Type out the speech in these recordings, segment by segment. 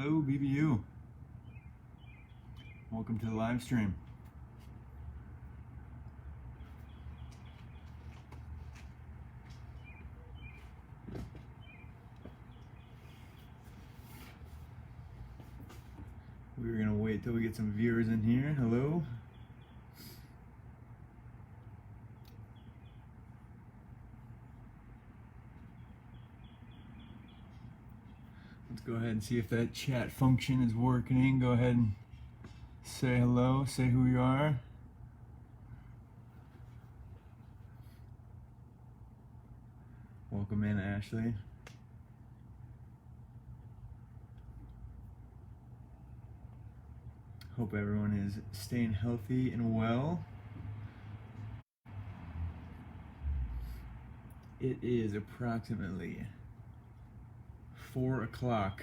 Hello, BBU. Welcome to the live stream. We're gonna wait till we get some viewers in here. Hello. Let's go ahead and see if that chat function is working. Go ahead and say hello, say who you are. Welcome in, Ashley. Hope everyone is staying healthy and well. It is approximately 4 o'clock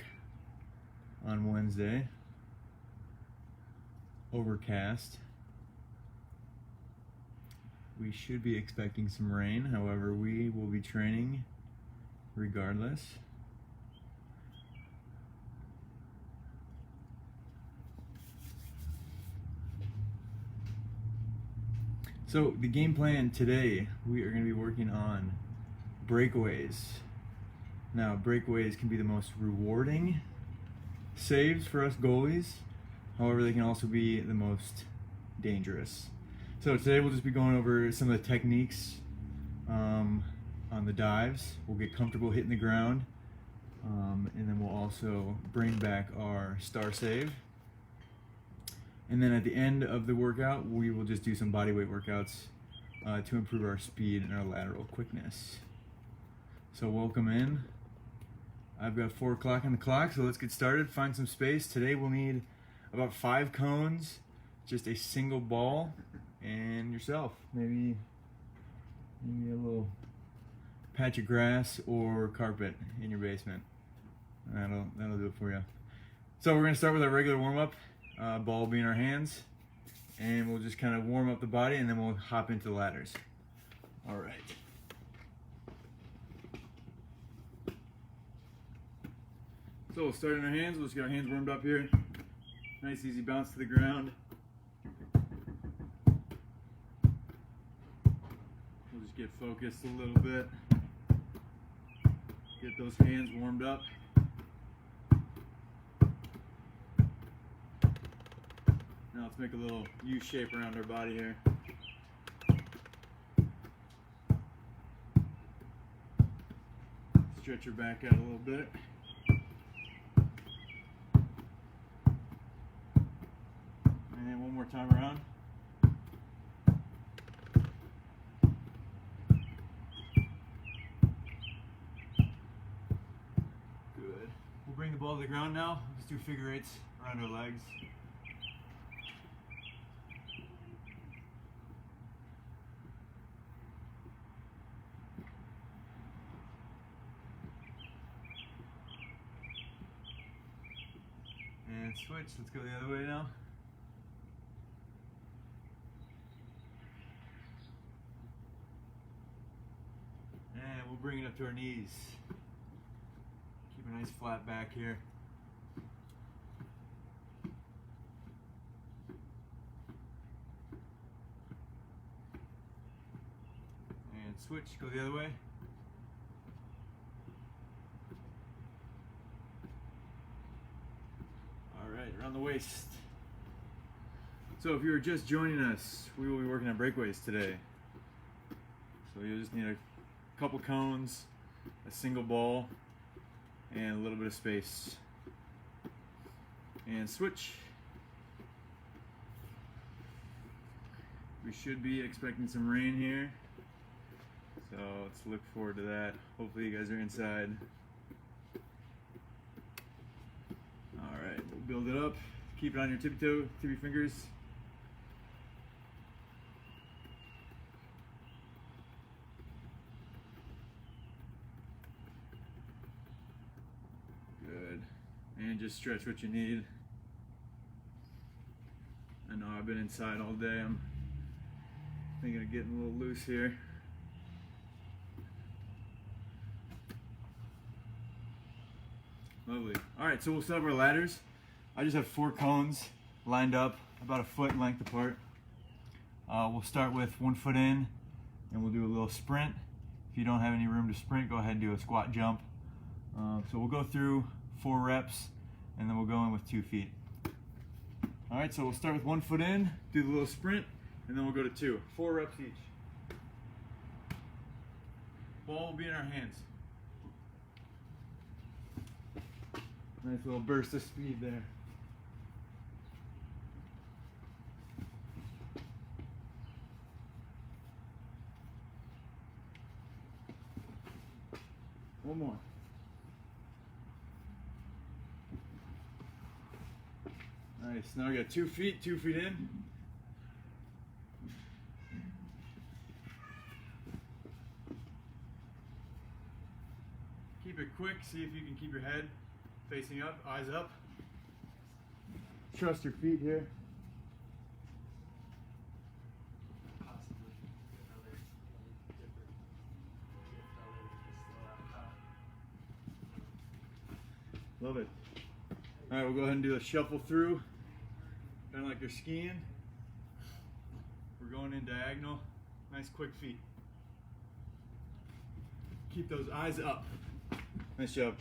on Wednesday. Overcast. We should be expecting some rain, however, we will be training regardless. So the game plan today, we are going to be working on breakaways. Now, breakaways can be the most rewarding saves for us goalies. However, they can also be the most dangerous. So today we'll just be going over some of the techniques on the dives. We'll get comfortable hitting the ground, and then we'll also bring back our star save. And then at the end of the workout, we will just do some body weight workouts to improve our speed and our lateral quickness. So welcome in. I've got 4 o'clock on the clock, so let's get started. Find some space. Today we'll need about 5 cones, just a single ball, and yourself. Maybe a little patch of grass or carpet in your basement. That'll do it for you. So we're gonna start with our regular warm-up. Ball will be in our hands, and we'll just kind of warm up the body, and then we'll hop into the ladders. All right. So we'll start in our hands. We'll just get our hands warmed up here. Nice easy bounce to the ground. We'll just get focused a little bit. Get those hands warmed up. Now let's make a little U shape around our body here. Stretch your back out a little bit. And one more time around. Good. We'll bring the ball to the ground now. Let's do figure eights around our legs. And switch. Let's go the other way now. And we'll bring it up to our knees. Keep a nice flat back here. And switch, go the other way. All right, around the waist. So if you were just joining us, we will be working on breakaways today. So you'll just need a couple cones, a single ball, and a little bit of space. And switch. We should be expecting some rain here, so let's look forward to that. Hopefully you guys are inside. Alright, we'll build it up. Keep it on your tippy fingers. Good. And just stretch what you need. I know I've been inside all day. I'm thinking of getting a little loose here. Lovely. All right, so we'll set up our ladders. I just have 4 cones lined up about a foot in length apart. We'll start with 1 foot in, and we'll do a little sprint. If you don't have any room to sprint, go ahead and do a squat jump. So we'll go through 4 reps, and then we'll go in with 2 feet. All right, so we'll start with 1 foot in, do the little sprint, and then we'll go to 2. 4 reps each. Ball will be in our hands. Nice little burst of speed there. One more. Nice. Now we got 2 feet, 2 feet in. Keep it quick. See if you can keep your head facing up, eyes up. Trust your feet here. Love it. All right, we'll go ahead and do a shuffle through, kind of like you're skiing. We're going in diagonal, nice quick feet. Keep those eyes up. Nice job.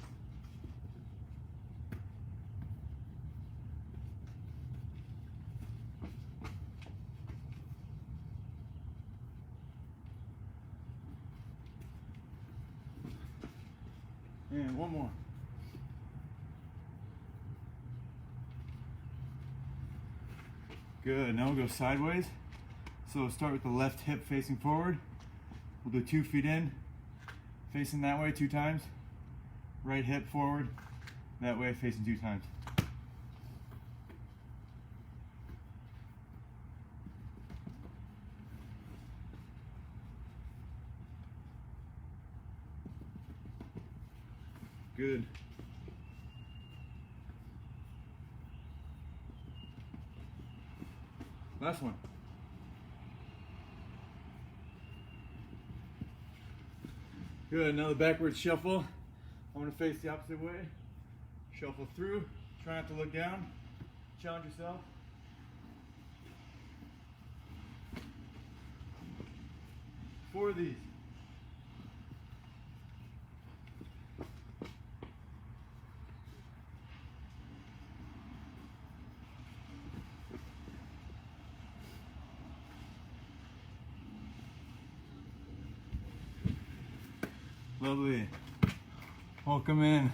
And one more. Good, now we'll go sideways. So we'll start with the left hip facing forward. We'll do 2 feet in, facing that way 2 times. Right hip forward, that way facing 2 times. Good. Last one. Good, now the backwards shuffle. I'm gonna face the opposite way. Shuffle through, try not to look down. Challenge yourself. Four of these. Lovely. Welcome in.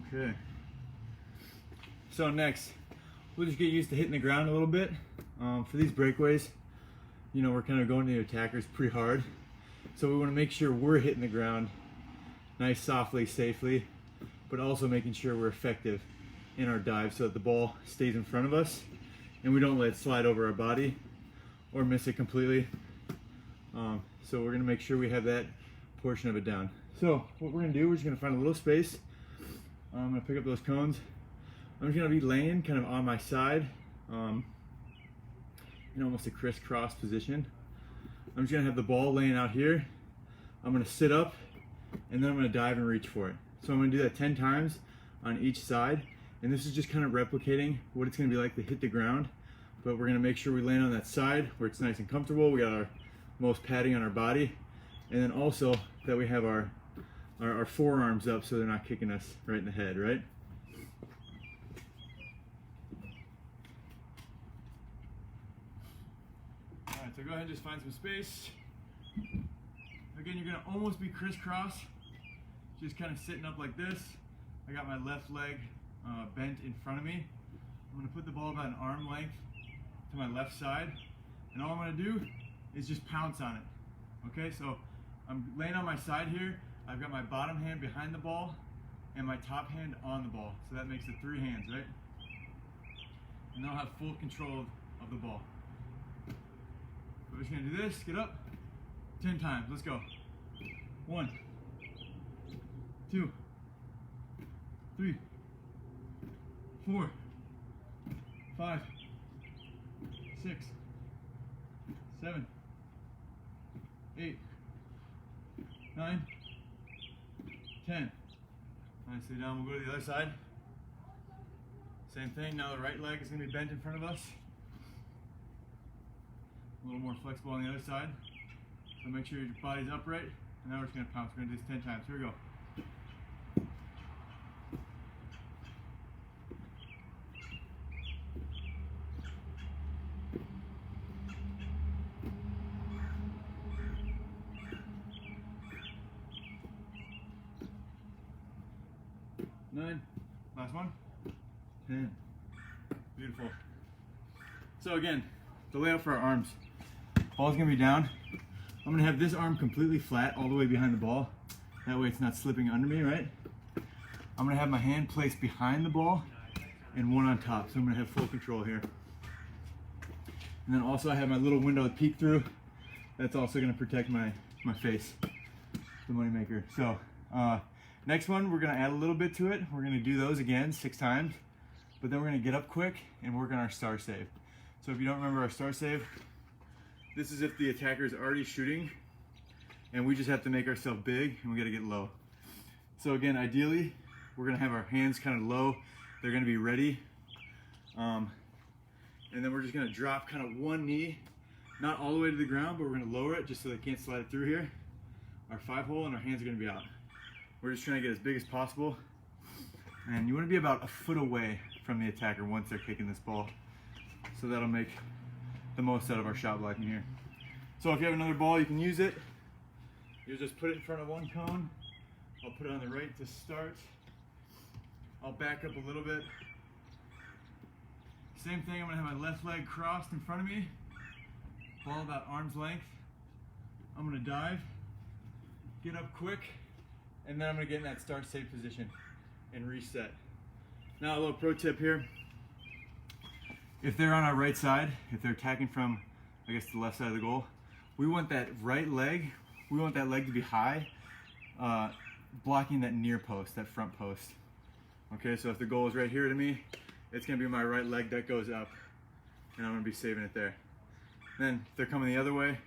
Okay. So next, we'll just get used to hitting the ground a little bit. For these breakaways, you know, we're kind of going to the attackers pretty hard. So we want to make sure we're hitting the ground nice, softly, safely, but also making sure we're effective in our dive so that the ball stays in front of us and we don't let it slide over our body or miss it completely. So we're gonna make sure we have that portion of it down. So what we're gonna do, we're just gonna find a little space. I'm gonna pick up those cones. I'm just gonna be laying kind of on my side, in almost a crisscross position. I'm just gonna have the ball laying out here. I'm gonna sit up and then I'm gonna dive and reach for it. So I'm gonna do that 10 times on each side. And this is just kind of replicating what it's gonna be like to hit the ground. But we're gonna make sure we land on that side where it's nice and comfortable. We got our most padding on our body, and then also that we have our forearms up so they're not kicking us right in the head, right? All right, so go ahead and just find some space. Again, you're gonna almost be crisscross, just kind of sitting up like this. I got my left leg bent in front of me. I'm gonna put the ball about an arm length to my left side, and all I'm gonna do is just pounce on it. Okay, so I'm laying on my side here. I've got my bottom hand behind the ball and my top hand on the ball. So that makes it 3 hands, right? And I'll have full control of the ball. We're just gonna do this, get up, 10 times, let's go. 1, 2, 3, 4, 5, 6, 7, 8, 9, 10. Nicely done. We'll go to the other side. Same thing. Now the right leg is going to be bent in front of us. A little more flexible on the other side. So make sure your body's upright. And now we're just going to pounce. We're going to do this 10 times. Here we go. Nine. Last one. 10. Beautiful. So again, the layout for our arms. Ball's gonna be down. I'm gonna have this arm completely flat all the way behind the ball. That way it's not slipping under me, right? I'm gonna have my hand placed behind the ball and one on top. So I'm gonna have full control here. And then also I have my little window to peek through. That's also gonna protect my face, the money maker. So next one, we're gonna add a little bit to it. We're gonna do those again 6 times, but then we're gonna get up quick and work on our star save. So if you don't remember our star save, this is if the attacker is already shooting and we just have to make ourselves big and we gotta get low. So again, ideally, we're gonna have our hands kind of low. They're gonna be ready. And then we're just gonna drop kind of one knee, not all the way to the ground, but we're gonna lower it just so they can't slide it through here. Our 5-hole and our hands are gonna be out. We're just trying to get as big as possible. And you want to be about a foot away from the attacker once they're kicking this ball. So that'll make the most out of our shot blocking here. So if you have another ball, you can use it. You just put it in front of one cone. I'll put it on the right to start. I'll back up a little bit. Same thing, I'm gonna have my left leg crossed in front of me. Ball about arm's length. I'm gonna dive, get up quick, and then I'm gonna get in that start safe position and reset. Now a little pro tip here. If they're on our right side, if they're attacking from, I guess, the left side of the goal, we want that right leg, we want that leg to be high, blocking that near post, that front post. Okay, so if the goal is right here to me, it's gonna be my right leg that goes up, and I'm gonna be saving it there. Then if they're coming the other way,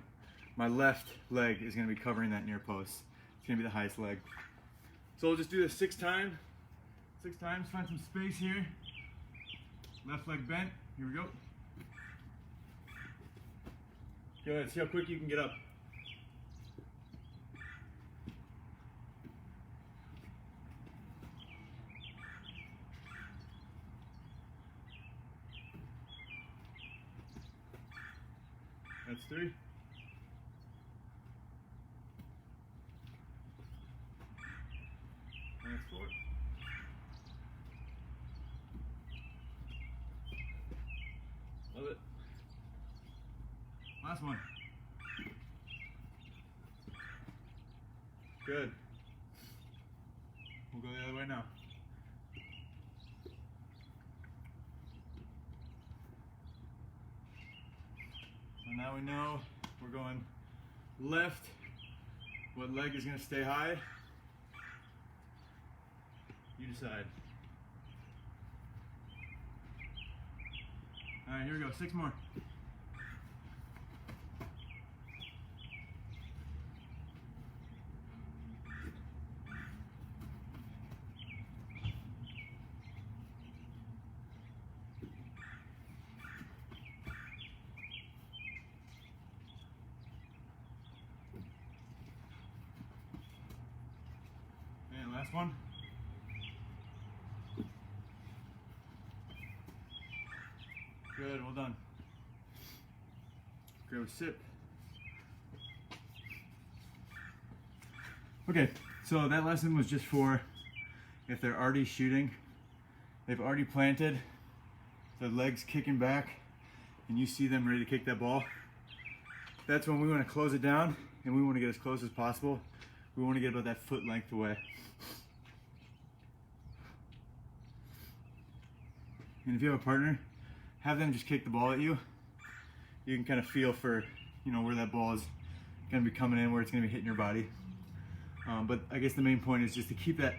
my left leg is gonna be covering that near post. It's gonna be the highest leg. So we'll just do this 6 times. 6 times, find some space here. Left leg bent, here we go. Go ahead, see how quick you can get up. That's 3. That's 4. Love it. Last one. Good. We'll go the other way now. So now we know we're going left. What leg is going to stay high? You decide. All right, here we go. 6 more. And last one. Good, well done. Grab a sip. Okay, so that lesson was just for if they're already shooting, they've already planted, their legs kicking back, and you see them ready to kick that ball. That's when we want to close it down, and we want to get as close as possible. We want to get about that foot length away. And if you have a partner, have them just kick the ball at you. You can kind of feel for, where that ball is going to be coming in, where it's going to be hitting your body. But I guess the main point is just to keep that,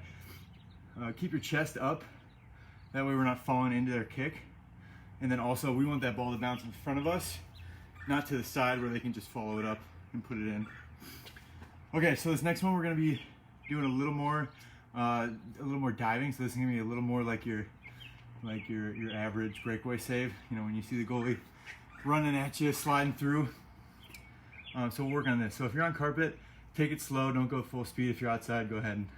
keep your chest up. That way we're not falling into their kick. And then also we want that ball to bounce in front of us, not to the side where they can just follow it up and put it in. Okay, so this next one we're going to be doing a little more a little more diving. So this is gonna be a little more like your average breakaway save. You know, when you see the goalie running at you, sliding through. So we'll work on this. So if you're on carpet, take it slow. Don't go full speed. If you're outside, go ahead and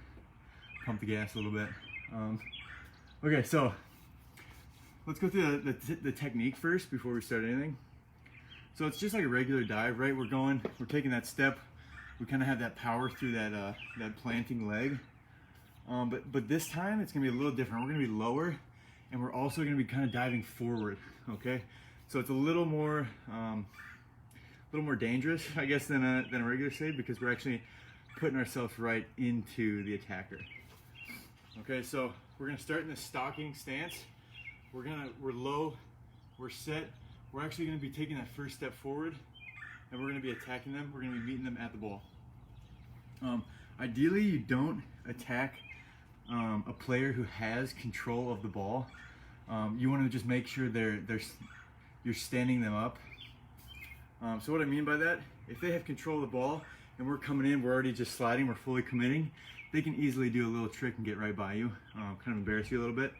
pump the gas a little bit. Okay, so let's go through the technique first before we start anything. So it's just like a regular dive, right? We're taking that step. We kind of have that power through that planting leg. But this time it's gonna be a little different. We're gonna be lower, and we're also gonna be kind of diving forward. Okay, so it's a little more dangerous, I guess, than a regular save, because we're actually putting ourselves right into the attacker. Okay, so we're gonna start in the stalking stance. We're low, we're set. We're actually gonna be taking that first step forward, and we're gonna be attacking them. We're gonna be meeting them at the ball. Ideally, you don't attack a player who has control of the ball. You wanna just make sure you're standing them up. So what I mean by that, if they have control of the ball and we're coming in, we're already just sliding, we're fully committing, they can easily do a little trick and get right by you, kind of embarrass you a little bit.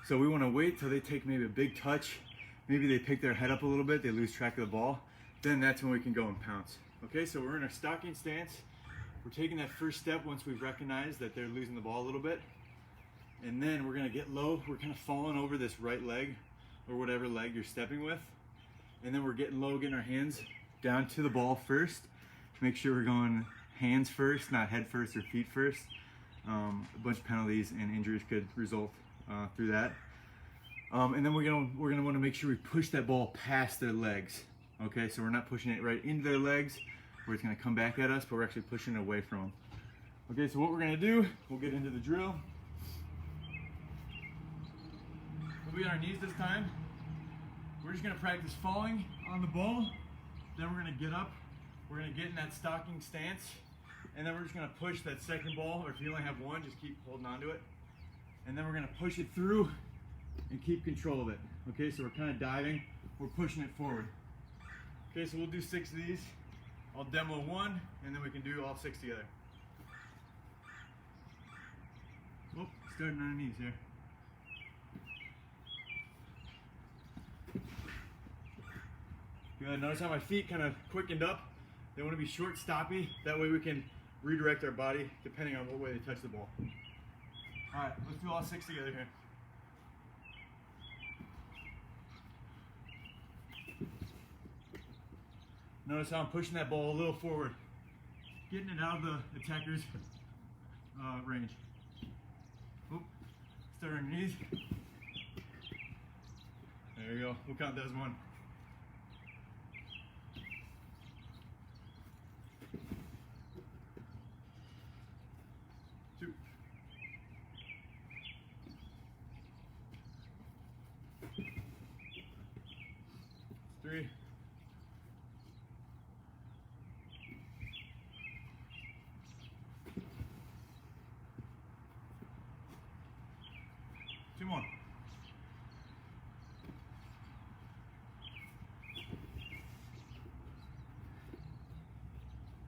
So we want to wait till they take maybe a big touch, maybe they pick their head up a little bit, they lose track of the ball, then that's when we can go and pounce. Okay, so we're in our stalking stance, we're taking that first step once we've recognized that they're losing the ball a little bit, and then we're going to get low, we're kind of falling over this right leg, or whatever leg you're stepping with, and then we're getting low, getting our hands down to the ball first. Make sure we're going hands first, not head first or feet first. A bunch of penalties and injuries could result through that. And then we're gonna want to make sure we push that ball past their legs. Okay, so we're not pushing it right into their legs where it's gonna come back at us, but we're actually pushing it away from them. Okay, so what we're gonna do, we'll get into the drill. We'll be on our knees this time. We're just gonna practice falling on the ball. Then we're gonna get up. We're gonna get in that stalking stance, and then we're just gonna push that second ball, or if you only have one, just keep holding on to it. And then we're gonna push it through and keep control of it. Okay, so we're kind of diving, we're pushing it forward. Okay, so we'll do 6 of these. I'll demo one, and then we can do all 6 together. Oh, starting on our knees here. Good, notice how my feet kind of quickened up. They want to be short, stoppy. That way we can redirect our body depending on what way they touch the ball. All right, let's do all 6 together here. Notice how I'm pushing that ball a little forward, getting it out of the attacker's range. Oop, start on your knees. There you go. We'll count that as 1. 2. 3. 2 more.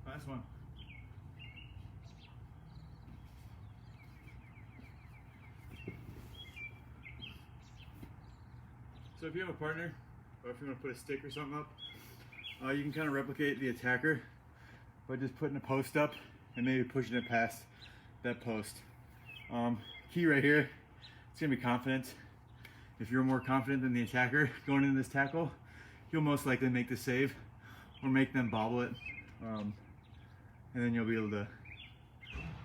Last one. So if you have a partner, or if you want to put a stick or something up, you can kind of replicate the attacker by just putting a post up and maybe pushing it past that post. Key right here, it's going to be confidence. If you're more confident than the attacker going into this tackle, you'll most likely make the save or make them bobble it. And then you'll be able to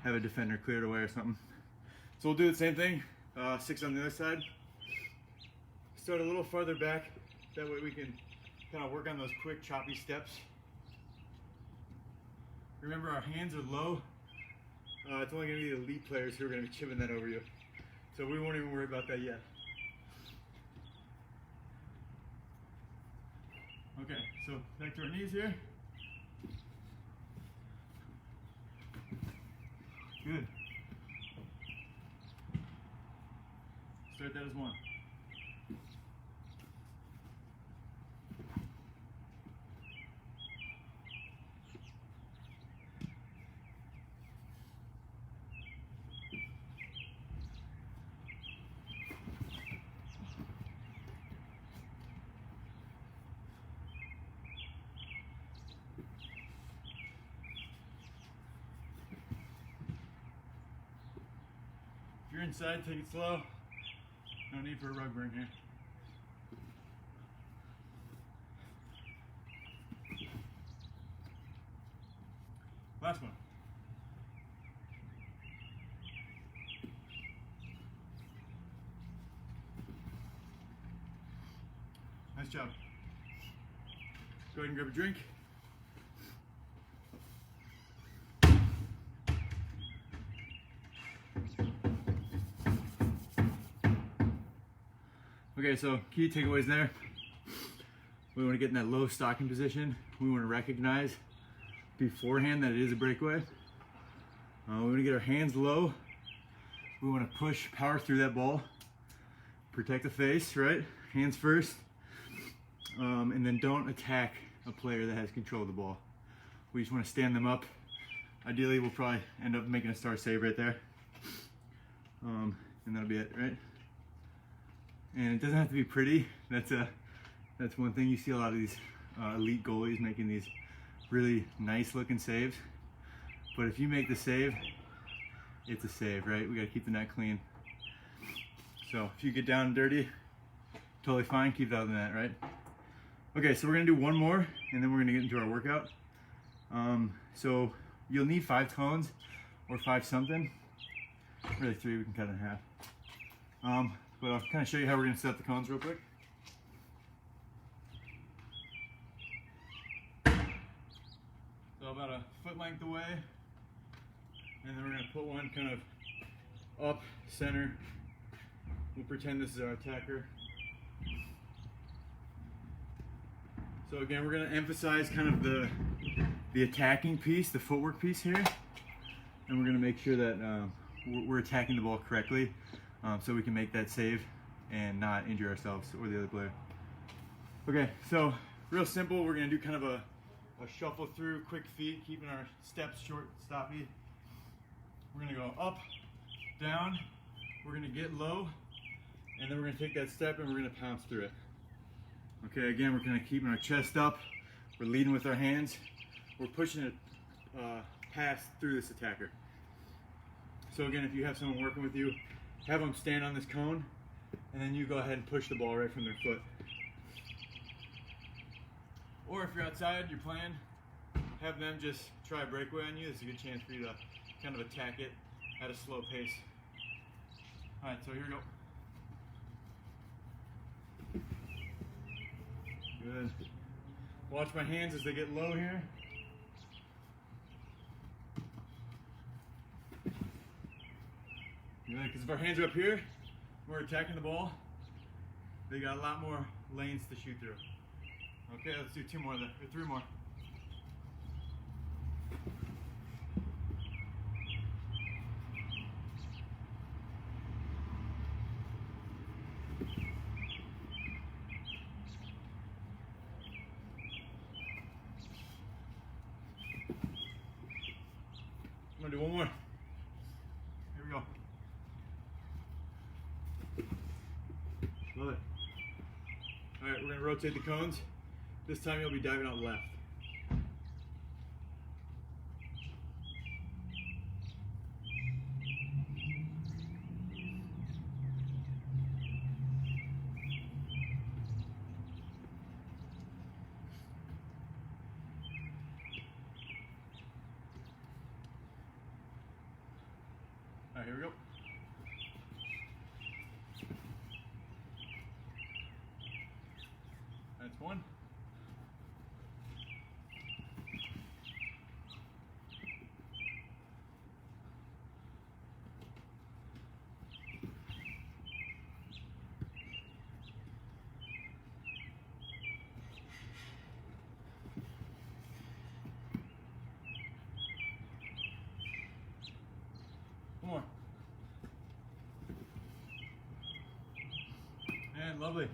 have a defender clear it away or something. So we'll do the same thing, 6 on the other side. Start a little farther back, that way we can kind of work on those quick choppy steps. Remember, our hands are low. It's only going to be the elite players who are going to be chipping that over you. So we won't even worry about that yet. Okay, so back to our knees here. Good. Start that as 1. you're inside, take it slow. No need for a rug burn here. Last one. Nice job. Go ahead and grab a drink. Okay, so key takeaways there. We want to get in that low stocking position. We want to recognize beforehand that it is a breakaway. We want to get our hands low. We want to push, power through that ball. Protect the face, right? Hands first. And then don't attack a player that has control of the ball. We just want to stand them up. Ideally, we'll probably end up making a star save right there. And that'll be it, right? And it doesn't have to be pretty. That's one thing. You see a lot of these elite goalies making these really nice looking saves. But if you make the save, it's a save, right? We got to keep the net clean. So if you get down and dirty, totally fine. Keep it out of the net, right? Okay, so we're gonna do one more, and then we're gonna get into our workout. So you'll need 5 cones or 5 something. Really 3, we can cut it in half. But I'll kind of show you how we're gonna set the cones real quick. So about a foot length away, and then we're gonna put one kind of up center. We'll pretend this is our attacker. So again, we're gonna emphasize kind of the attacking piece, the footwork piece here, and we're gonna make sure that we're attacking the ball correctly, so we can make that save and not injure ourselves or the other player. Okay, so real simple. We're gonna do kind of a shuffle through, quick feet, keeping our steps short, stoppy. We're gonna go up, down. We're gonna get low, and then we're gonna take that step and we're gonna pounce through it. Okay, again, we're kind of keeping our chest up. We're leading with our hands. We're pushing it past through this attacker. So again, if you have someone working with you, have them stand on this cone, and then you go ahead and push the ball right from their foot. Or if you're outside, you're playing, have them just try a breakaway on you. This is a good chance for you to kind of attack it at a slow pace. All right, so here we go. Good. Watch my hands as they get low here. Good, because if our hands are up here, we're attacking the ball, they got a lot more lanes to shoot through. Okay, let's do 2 more then, or 3 more. I'm gonna do 1 more. Here we go. Love it. All right, we're gonna rotate the cones. This time you'll be diving out left. All right, here we go. That's 1. More. And lovely.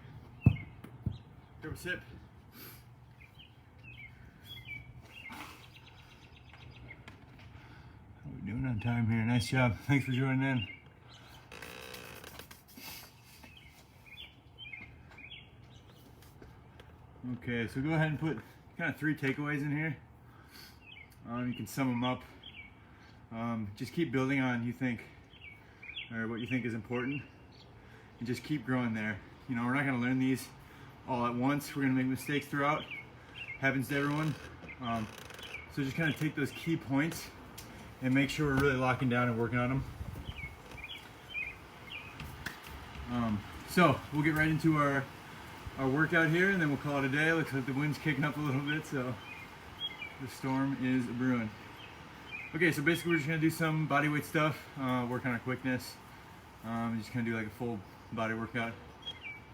Grab a sip. How are we doing on time here? Nice job. Thanks for joining in. Okay, so go ahead and put kind of 3 takeaways in here. You can sum them up. Just keep building on, you think, or what you think is important, and just keep growing there. You know, we're not gonna learn these all at once. We're gonna make mistakes throughout. Happens to everyone. So just kind of take those key points and make sure we're really locking down and working on them. So we'll get right into our workout here, and then we'll call it a day. Looks like the wind's kicking up a little bit, so the storm is brewing. Okay, so basically we're just gonna do some body weight stuff, work on our quickness. Just kind of do like a full body workout.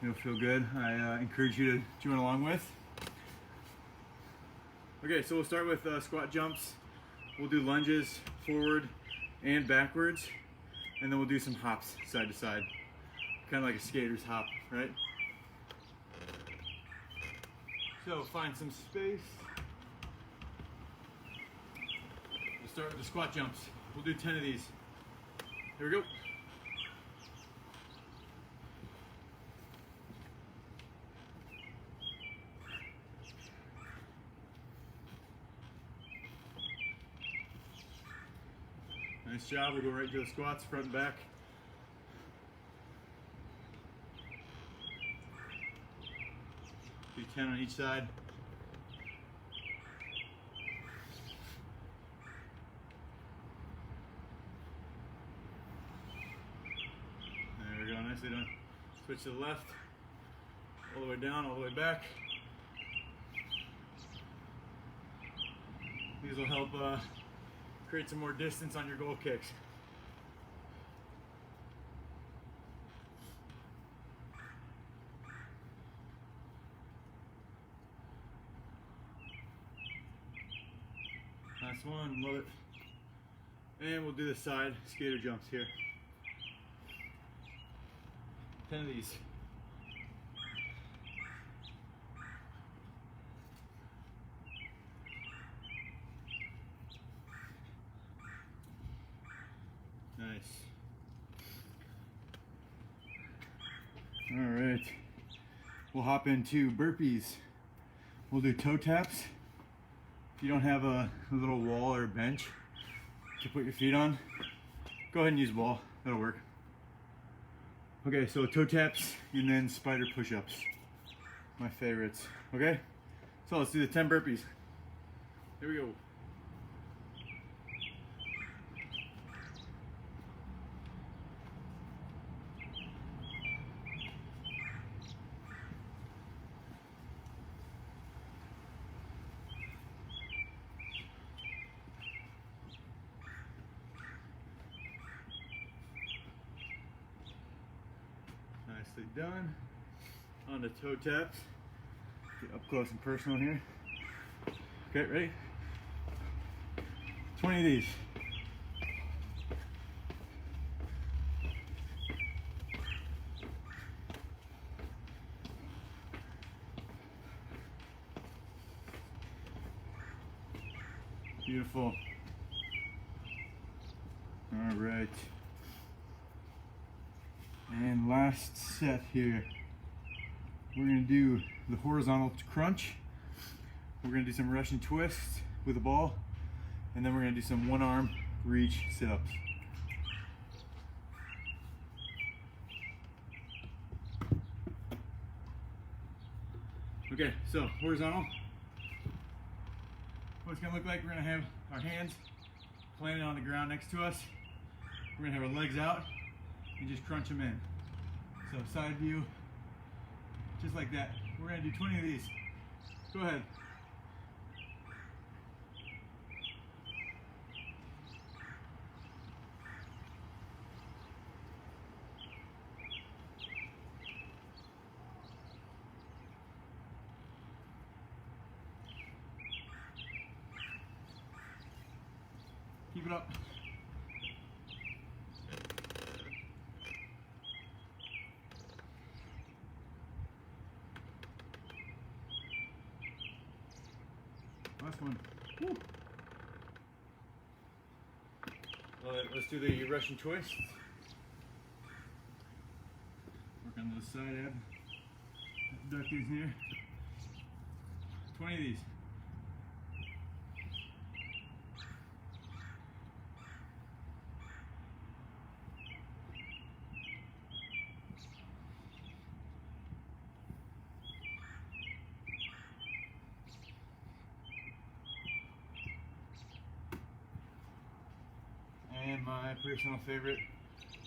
It'll feel good. I encourage you to join along with. Okay, so we'll start with squat jumps. We'll do lunges forward and backwards, and then we'll do some hops side to side. Kind of like a skater's hop, right? So find some space. We'll start with the squat jumps. We'll do 10 of these. Here we go. Nice job. We'll go right to the squats, front and back. Do 10 on each side. There we go, nicely done. Switch to the left, all the way down, all the way back. These will help create some more distance on your goal kicks. Last one, love it. And we'll do the side skater jumps here. 10 of these. Nice. All right. We'll hop into burpees. We'll do toe taps. If you don't have a little wall or a bench to put your feet on, go ahead and use a wall. That'll work. Okay, so toe taps and then spider push-ups. My favorites. Okay? So let's do the 10 burpees. Here we go. Nicely done. On to toe taps. Get up close and personal here. Okay, ready? 20 of these. Beautiful. All right. And last set here, we're gonna do the horizontal crunch. We're gonna do some Russian twists with a ball, and then we're gonna do some one arm reach sit-ups. Okay, so horizontal. What it's gonna look like, we're gonna have our hands planted on the ground next to us. We're gonna have our legs out and just crunch them in. So side view, just like that. We're gonna do 20 of these. Go ahead. Keep it up. Last one. Woo. All right, let's do the Russian twist. Work on those side abductors here. 20 of these. And my personal favorite,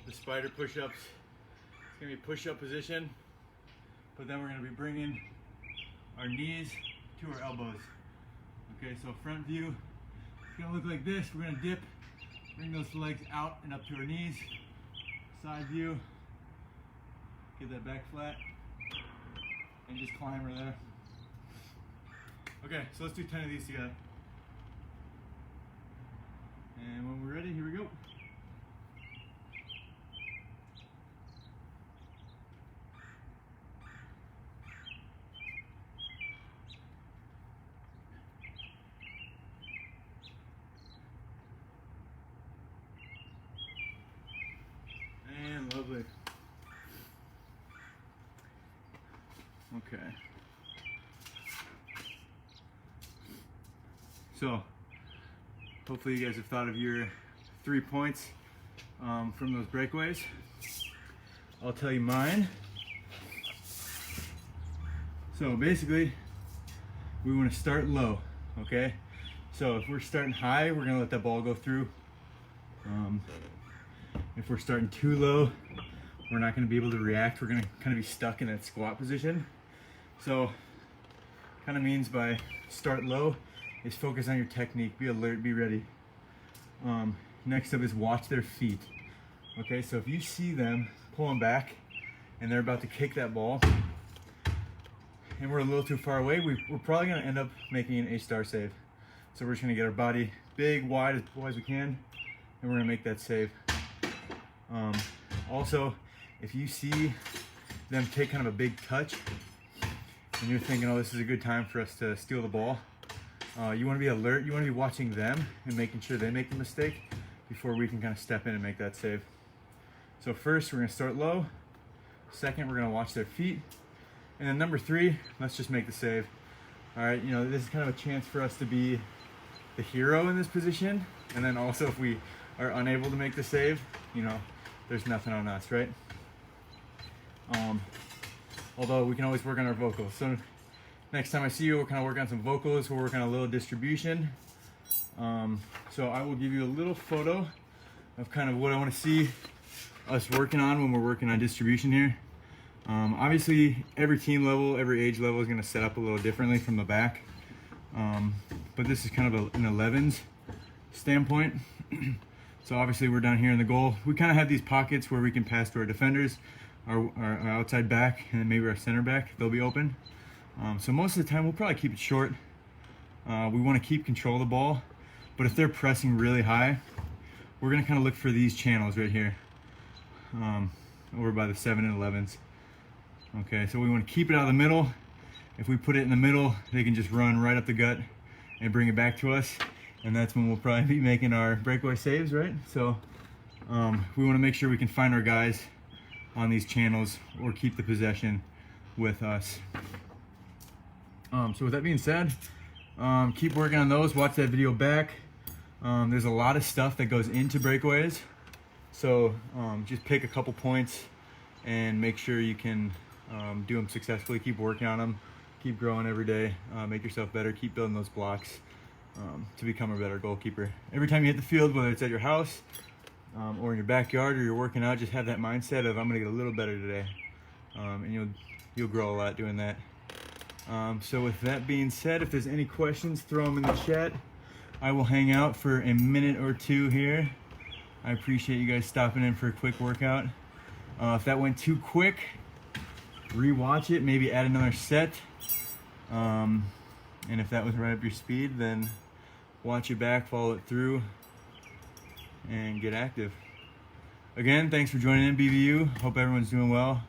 the spider push-ups. It's gonna be push-up position, but then we're gonna be bringing our knees to our elbows. Okay, so front view, it's gonna look like this. We're gonna dip, bring those legs out and up to our knees. Side view, get that back flat, and just climb right there. Okay, so let's do 10 of these together. And when we're ready, here we go. And lovely. Okay. So, hopefully you guys have thought of your 3 points from those breakaways. I'll tell you mine. So basically, we want to start low, okay? So if we're starting high, we're gonna let that ball go through. If we're starting too low, we're not gonna be able to react. We're gonna kind of be stuck in that squat position. So, kind of means by start low is focus on your technique, be alert, be ready. Next up is watch their feet. Okay, so if you see them pulling back and they're about to kick that ball and we're a little too far away, we're probably gonna end up making an A-star save. So we're just gonna get our body big, wide as we can, and we're gonna make that save. Also, if you see them take kind of a big touch and you're thinking, oh, this is a good time for us to steal the ball, you want to be alert, you want to be watching them and making sure they make the mistake before we can kind of step in and make that save. So first, we're going to start low. Second, we're going to watch their feet. And then number 3, let's just make the save. All right, you know, this is kind of a chance for us to be the hero in this position. And then also if we are unable to make the save, you know, there's nothing on us, right? Although we can always work on our vocals. So next time I see you, we'll kind of work on some vocals. We'll work on a little distribution. So I will give you a little photo of kind of what I want to see us working on when we're working on distribution here. Obviously, every team level, every age level is going to set up a little differently from the back. But this is kind of an 11s standpoint. So obviously we're down here in the goal. We kind of have these pockets where we can pass to our defenders, our outside back, and then maybe our center back. They'll be open. So most of the time we'll probably keep it short. We want to keep control of the ball, but if they're pressing really high, we're going to kind of look for these channels right here, over by the 7 and 11s. Okay, so we want to keep it out of the middle. If we put it in the middle, they can just run right up the gut and bring it back to us, and that's when we'll probably be making our breakaway saves, right? So we want to make sure we can find our guys on these channels or keep the possession with us. So with that being said, keep working on those. Watch that video back. There's a lot of stuff that goes into breakaways. So just pick a couple points and make sure you can do them successfully. Keep working on them. Keep growing every day. Make yourself better. Keep building those blocks to become a better goalkeeper. Every time you hit the field, whether it's at your house or in your backyard or you're working out, just have that mindset of I'm going to get a little better today. And you'll grow a lot doing that. So with that being said, if there's any questions, throw them in the chat. I will hang out for a minute or two here. I appreciate you guys stopping in for a quick workout. If that went too quick, rewatch it, maybe add another set. And if that was right up your speed, then watch it back, follow it through, and get active. Again, thanks for joining in, BVU. Hope everyone's doing well.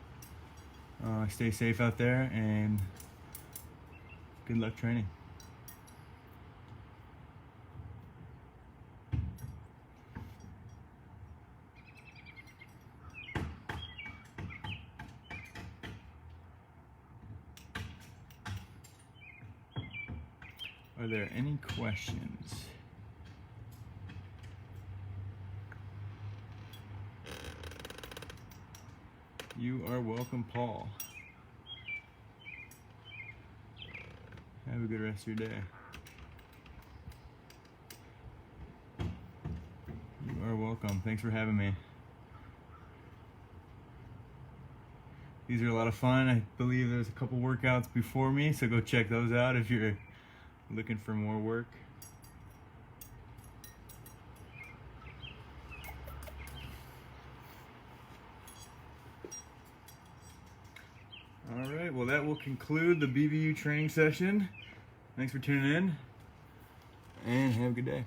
Stay safe out there, and good luck training. Are there any questions? You are welcome, Paul. Have a good rest of your day. You are welcome. Thanks for having me. These are a lot of fun. I believe there's a couple workouts before me, so go check those out if you're looking for more work. All right, well that will conclude the BBU training session. Thanks for tuning in, and have a good day.